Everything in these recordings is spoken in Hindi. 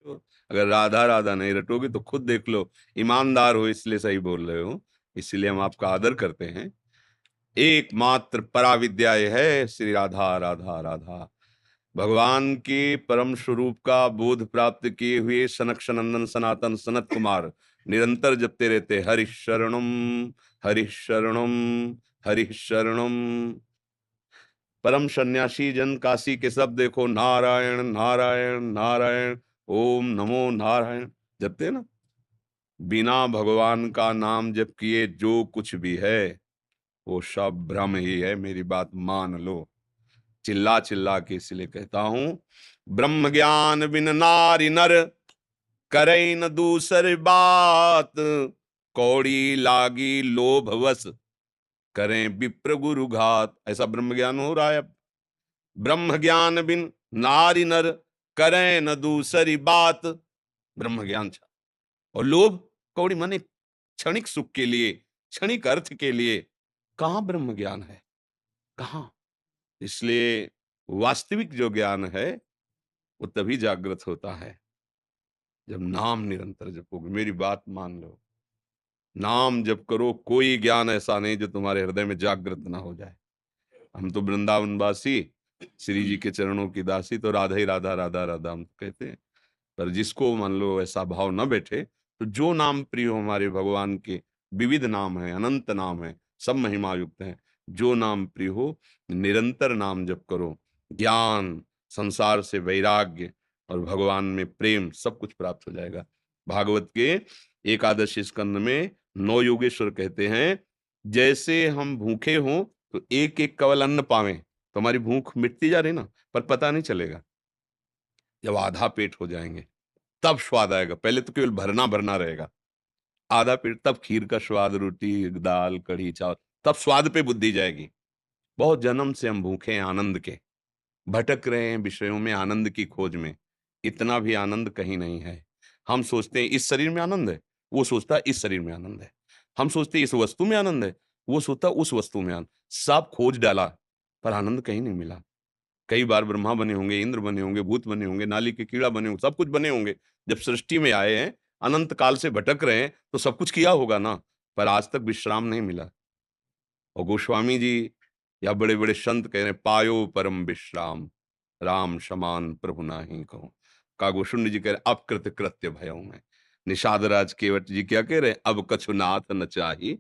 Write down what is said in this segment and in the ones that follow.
अगर राधा राधा नहीं रटोगे तो खुद देख लो, ईमानदार हो इसलिए सही बोल रहे हो, इसलिए हम आपका आदर करते हैं। एकमात्र पराविद्या यह है श्री राधा राधा राधा। भगवान के परम स्वरूप का बोध प्राप्त किए हुए सनक सनंदन सनातन सनत कुमार निरंतर जपते रहते हरि शरणम हरि शरणम हरि शरणम। परम सन्यासी जन काशी के सब देखो नारायण नारायण नारायण, ओम नमो नारायण जपते हैं ना। बिना भगवान का नाम जप किए जो कुछ भी है वो सब भ्रम ही है, मेरी बात मान लो। चिल्ला चिल्ला के इसलिए कहता हूं, ब्रह्म ज्ञान बिन नारी नर करे न दूसर बात, कौड़ी लागी लोभ वश करें विप्र गुरु घात। ऐसा ब्रह्म ज्ञान हो रहा है अब। ब्रह्म ज्ञान बिन नारी नर करें न दूसरी बात, ब्रह्म ज्ञान था। और लोभ कौड़ी माने क्षणिक सुख के लिए, क्षणिक अर्थ के लिए, कहां ब्रह्म ज्ञान है, कहां। इसलिए वास्तविक जो ज्ञान है वो तभी जागृत होता है जब नाम निरंतर जपोगे। मेरी बात मान लो, नाम जप करो, कोई ज्ञान ऐसा नहीं जो तुम्हारे हृदय में जागृत ना हो जाए। हम तो वृंदावनवासी, श्री जी के चरणों की दासी, तो राधा ही राधा राधा राधा हम कहते हैं। पर जिसको मान लो ऐसा भाव न बैठे, तो जो नाम प्रिय हो हमारे भगवान के, विविध नाम है, अनंत नाम है, सब महिमा युक्त हैं, जो नाम प्रिय हो निरंतर नाम जप करो। ज्ञान, संसार से वैराग्य और भगवान में प्रेम सब कुछ प्राप्त हो जाएगा। भागवत के एकादश स्कंद में 9 योगेश्वर कहते हैं, जैसे हम भूखे हों तो एक एक कवल अन्न पावें तो हमारी भूख मिटती जा रही ना, पर पता नहीं चलेगा। जब आधा पेट हो जाएंगे तब स्वाद आएगा, पहले तो केवल भरना भरना रहेगा। आधा पेट तब खीर का स्वाद, रोटी दाल कढ़ी चावल, तब स्वाद पे बुद्धि जाएगी। बहुत जन्म से हम भूखे हैं आनंद के, भटक रहे हैं विषयों में आनंद की खोज में। इतना भी आनंद कहीं नहीं है। हम सोचते हैं इस शरीर में आनंद है, वो सोचता है इस शरीर में आनंद है। हम सोचते हैं इस वस्तु में आनंद है, वो सोचता है उस वस्तु में आनंद। सब खोज डाला पर आनंद कहीं नहीं मिला। कई बार ब्रह्मा बने होंगे, इंद्र बने होंगे, भूत बने होंगे, नाली के कीड़ा बने होंगे, सब कुछ बने होंगे। जब सृष्टि में आए हैं, अनंत काल से भटक रहे हैं, तो सब कुछ किया होगा ना, पर आज तक विश्राम नहीं मिला। और गोस्वामी जी या बड़े बड़े संत कह रहे हैं, पायो परम विश्राम राम समान प्रभु नाही कहूं। कागोशुंड जी कह रहे अपकृत कृत्य भयों में। निषाद राज केवट जी क्या कह रहे हैं, अब कछु नाथ न चाही,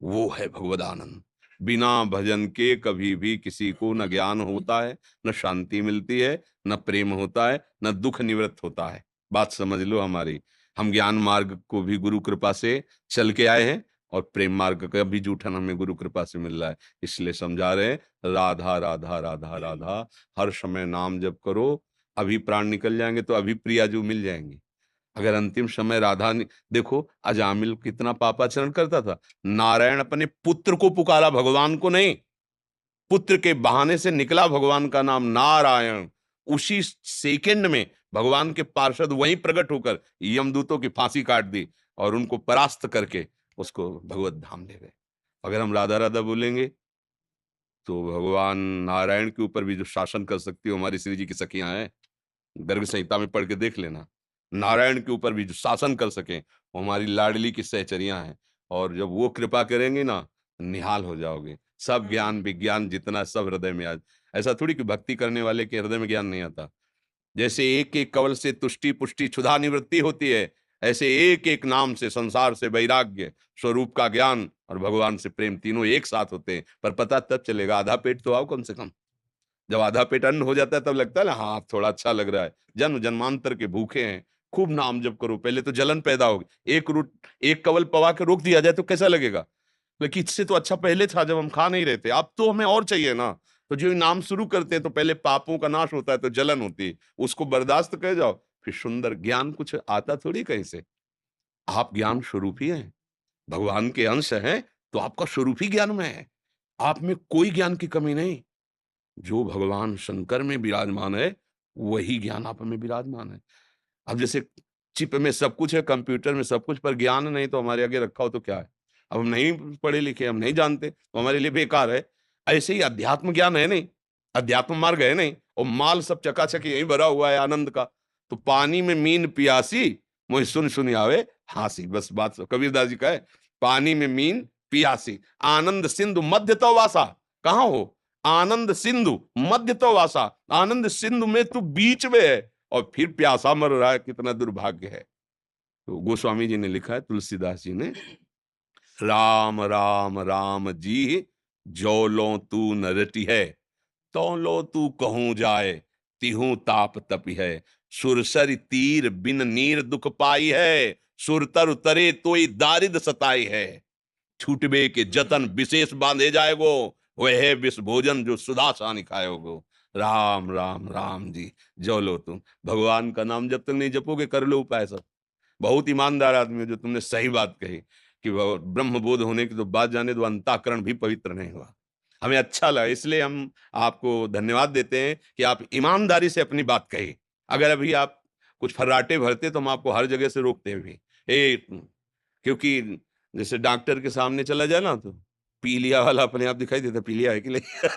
वो है भगवदानंद। बिना भजन के कभी भी किसी को न ज्ञान होता है, न शांति मिलती है, न प्रेम होता है, न दुख निवृत्त होता है। बात समझ लो हमारी। हम ज्ञान मार्ग को भी गुरु कृपा से चल के आए हैं, और प्रेम मार्ग का भी जूठन हमें गुरु कृपा से मिल रहा है। इसलिए समझा रहे हैं, राधा राधा राधा राधा, हर समय नाम जप करो। अभी प्राण निकल जाएंगे तो अभी प्रिया जो मिल जाएंगी। अगर अंतिम समय राधा ने, देखो अजामिल कितना पापाचरण करता था, नारायण अपने पुत्र को पुकारा, भगवान को नहीं। पुत्र के बहाने से निकला भगवान का नाम नारायण। उसी सेकंड में भगवान के पार्षद वहीं प्रकट होकर यमदूतों की फांसी काट दी और उनको परास्त करके उसको भगवत धाम ले गए। अगर हम राधा राधा बोलेंगे तो भगवान नारायण के ऊपर भी जो शासन कर सकती हो हमारी श्री जी की सखियां हैं, गर्ग संहिता में पढ़ के देख लेना। नारायण के ऊपर भी जो शासन कर सके वो हमारी लाडली की सहचरियां हैं। और जब वो कृपा करेंगे ना, निहाल हो जाओगे। सब ज्ञान विज्ञान जितना सब हृदय में आ। ऐसा थोड़ी कि भक्ति करने वाले के हृदय में ज्ञान नहीं आता। जैसे एक एक कवल से तुष्टि पुष्टि क्षुधा निवृत्ति होती है, ऐसे एक एक नाम से संसार से वैराग्य, स्वरूप का ज्ञान और भगवान से प्रेम, तीनों एक साथ होते हैं। पर पता तब चलेगा, आधा पेट तो आओ कम से कम। जब आधा पेट अन्न हो जाता है तब लगता है ना, हाँ थोड़ा अच्छा लग रहा है। जन्म जन्मांतर के भूखे हैं, खूब नाम जप करो, पहले तो जलन पैदा होगी। एक कवल पवा के रोक दिया जाए तो कैसा लगेगा, लेकिन इससे तो अच्छा पहले था जब हम खा नहीं रहे थे, अब तो हमें और चाहिए ना। तो जो नाम शुरू करते हैं तो पहले पापों का नाश होता है, तो जलन होती है, उसको बर्दाश्त कर जाओ, फिर सुंदर ज्ञान कुछ आता थोड़ी कहीं से। आप ज्ञान स्वरूप ही हैं, भगवान के अंश हैं, तो आपका स्वरूप ही ज्ञान में है। आप में कोई ज्ञान की कमी नहीं। जो भगवान शंकर में विराजमान है वही ज्ञान आप में विराजमान है। अब जैसे चिप में सब कुछ है, कंप्यूटर में सब कुछ, पर ज्ञान नहीं तो हमारे आगे रखा हो तो क्या है। अब हम नहीं पढ़े लिखे, हम नहीं जानते, तो हमारे लिए बेकार है। ऐसे ही अध्यात्म ज्ञान है नहीं, अध्यात्म मार्ग है नहीं, और माल सब चकाचक यही भरा हुआ है आनंद का, तो पानी में मीन पियासी, मोहि सुन सुन आवे हासी। बस बात कबीरदास जी का है, पानी में मीन पियासी, आनंद सिंधु मध्य तो वासा। कहां हो? आनंद सिंधु मध्य तो वासा, आनंद सिंधु में तू बीच में है और फिर प्यासा मर रहा है, कितना दुर्भाग्य है। तो गोस्वामी जी ने लिखा है, तुलसीदास जी ने, राम राम राम जी जो लो तू न रटी है, तो लो तू कहूं जाए तिहू ताप तपी है। सुरसर तीर बिन नीर दुख पाई है, सुरतर उतरे तोई दारिद सताई है। छूटबे के जतन विशेष बांधे जाएगो, वह है विष भोजन जो सुधा सानि खाएगो। राम राम राम जी जो लो तुम, भगवान का नाम जब तक नहीं जपोगे कर लो उपाय सब। बहुत ईमानदार आदमी हो जो तुमने सही बात कही कि ब्रह्म बोध होने की तो बात जाने दो, अंतःकरण भी पवित्र नहीं हुआ। हमें अच्छा लगा, इसलिए हम आपको धन्यवाद देते हैं कि आप ईमानदारी से अपनी बात कही। अगर अभी आप कुछ फर्राटे भरते तो हम आपको हर जगह से रोकते भी, क्योंकि जैसे डॉक्टर के सामने चला जाए ना, तो पीलिया वाला अपने आप दिखाई देता, पीलिया है कि नहीं।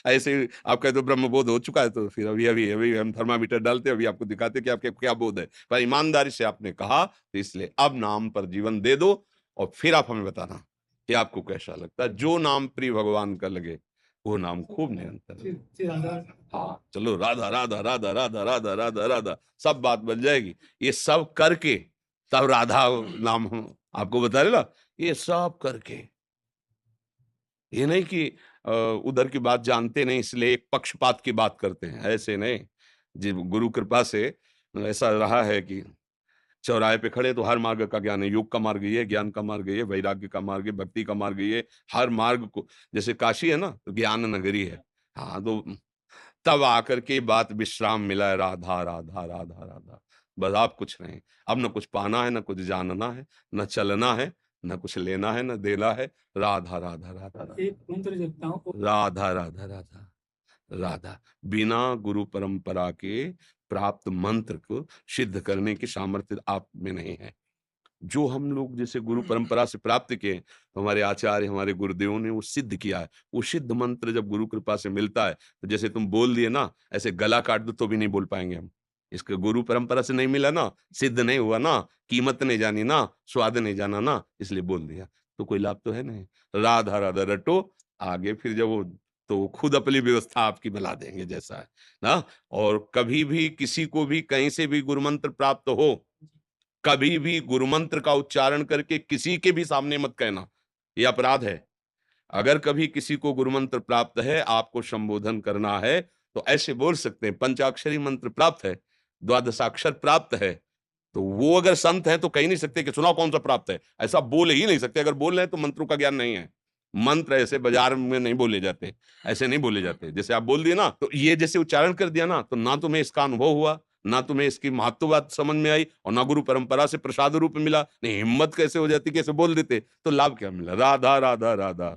ऐसे ही आप कहते हो ब्रह्म बोध हो चुका है, तो फिर अभी अभी अभी हम थर्मामीटर डालते, अभी आपको दिखाते कि आपके क्या बोध है। पर ईमानदारी से आपने कहा, तो इसलिए अब नाम पर जीवन दे दो और फिर आप हमें बताना कि आपको कैसा लगता है। जो नाम प्रिय भगवान का लगे वो नाम खूब निरंतर। हाँ चलो, राधा राधा राधा राधा राधा राधा राधा, सब बात बन जाएगी। ये सब करके तब राधा नाम हम आपको बता रहे ना, ये सब करके, ये नहीं कि उधर की बात जानते नहीं इसलिए एक पक्षपात की बात करते हैं, ऐसे नहीं। जी गुरु कृपा से ऐसा रहा है कि चौराहे पे खड़े तो हर मार्ग का ज्ञान है, योग का मार्ग ये है, ज्ञान का मार्ग ये है, वैराग्य का मार्ग है, भक्ति का मार्ग ये है। हर मार्ग को, जैसे काशी है ना तो ज्ञान नगरी है। हाँ, तो तब आकर के बात विश्राम मिला है, राधा राधा राधा राधा। बस आप कुछ नहीं, अब न कुछ पाना है, न कुछ जानना है, न चलना है, न कुछ लेना है, न देना है। राधा राधा राधा राधा, एक मंत्र जपता हूँ, राधा राधा राधा राधा। बिना गुरु परंपरा के प्राप्त मंत्र को सिद्ध करने की सामर्थ्य आप में नहीं है। जो हम लोग जैसे गुरु परंपरा से प्राप्त किए, तो हमारे आचार्य हमारे गुरुदेवों ने वो सिद्ध किया है। वो सिद्ध मंत्र जब गुरु कृपा से मिलता है, तो जैसे तुम बोल दिए ना, ऐसे गला काट दो तो भी नहीं बोल पाएंगे हम। इसके गुरु परंपरा से नहीं मिला ना, सिद्ध नहीं हुआ ना, कीमत नहीं जानी ना, स्वाद नहीं जाना ना, इसलिए बोल दिया, तो कोई लाभ तो है नहीं। राधा राधा रटो, आगे फिर जब वो, तो वो खुद अपनी व्यवस्था आपकी बना देंगे जैसा है ना। और कभी भी किसी को भी कहीं से भी गुरु मंत्र प्राप्त हो, कभी भी गुरु मंत्र का उच्चारण करके किसी के भी सामने मत कहना, ये अपराध है। अगर कभी किसी को गुरु मंत्र प्राप्त है, आपको संबोधन करना है, तो ऐसे बोल सकते हैं, पंचाक्षरी मंत्र प्राप्त है, द्वादशाक्षर प्राप्त है, तो वो अगर संत है तो कह नहीं सकते कि सुनाओ कौन सा प्राप्त है, ऐसा बोल ही नहीं सकते। अगर बोल रहे हैं तो मंत्रों का ज्ञान नहीं है। मंत्र ऐसे बाजार में नहीं बोले जाते, ऐसे नहीं बोले जाते। जैसे आप बोल दिए ना, तो ये जैसे उच्चारण कर दिया ना, तो ना तुम्हें इसका अनुभव हुआ, ना तुम्हें इसकी महत्व बात समझ में आई, और ना गुरु परंपरा से प्रसाद रूप मिला, नहीं हिम्मत कैसे हो जाती, कैसे बोल देते, तो लाभ क्या मिला। राधा राधा राधा।